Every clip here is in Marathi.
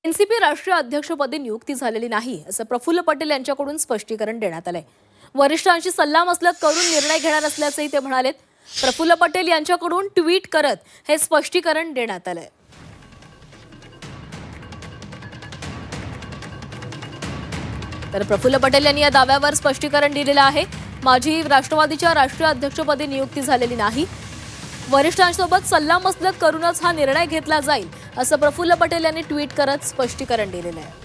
एनसीपी राष्ट्रीय अध्यक्षपदी नियुक्ती झालेली नाही असं प्रफुल्ल पटेल यांच्याकडून स्पष्टीकरण देण्यात आलंय। वरिष्ठांशी सल्लामसलत करून निर्णय घेणार असल्याचंही ते म्हणालेत। प्रफुल्ल पटेल यांच्याकडून ट्विट करत हे स्पष्टीकरण देण्यात आलंय। तर प्रफुल्ल पटेल यांनी या दाव्यावर स्पष्टीकरण दिलेलं आहे। माझी राष्ट्रवादीच्या राष्ट्रीय अध्यक्षपदी नियुक्ती झालेली नाही, वरिष्ठांसोबत सल्लामसलत करूनच हा निर्णय घेतला जाईल असं प्रफुल्ल पटेल यांनी ट्विट करत स्पष्टीकरण दिलेलं आहे।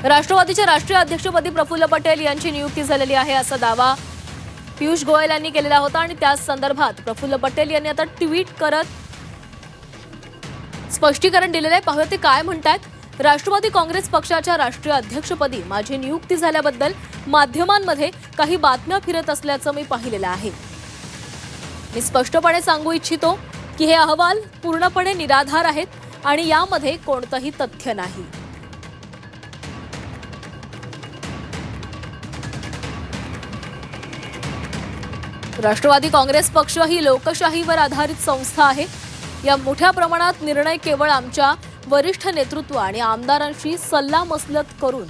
राष्ट्रवादीच्या राष्ट्रीय अध्यक्षपदी प्रफुल्ल पटेल यांची नियुक्ती झालेली आहे असा दावा पियुष गोयल यांनी केलेला होता आणि त्याच संदर्भात प्रफुल्ल पटेल यांनी आता ट्विट करत स्पष्टीकरण दिलेलं आहे। पाहूया ते काय म्हणतात। राष्ट्रवादी काँग्रेस पक्षाच्या राष्ट्रीय अध्यक्षपदी माझी नियुक्ती झाल्याबद्दल माध्यमांमध्ये काही बातम्या फिरत असल्याचं मी पाहिलेलं आहे। मी स्पष्टपणे सांगू इच्छितो की हे अहवाल पूर्णपणे निराधार आहेत आणि यामध्ये कोणतंही तथ्य नाही। राष्ट्रवादी काँग्रेस पक्ष ही लोकशाहीवर आधारित संस्था आहे। या मोठ्या प्रमाणात निर्णय केवळ आमच्या वरिष्ठ नेतृत्व आणि आमदारांशी सल्लामसलत करून,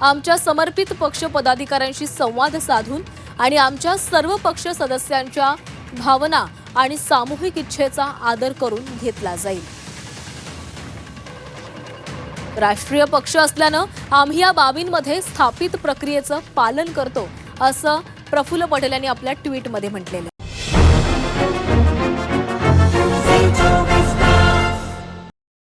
आमच्या समर्पित पक्ष पदाधिकाऱ्यांशी संवाद साधून आणि आमच्या सर्व पक्ष सदस्यांच्या भावना आणि सामूहिक इच्छेचा आदर करून घेतला जाईल। राष्ट्रीय पक्ष असल्यानं आम्ही या बाबींमध्ये स्थापित प्रक्रियेचं पालन करतो असं प्रफुल्ल पटेल यांनी आपल्या ट्विटमध्ये म्हटलेलं आहे।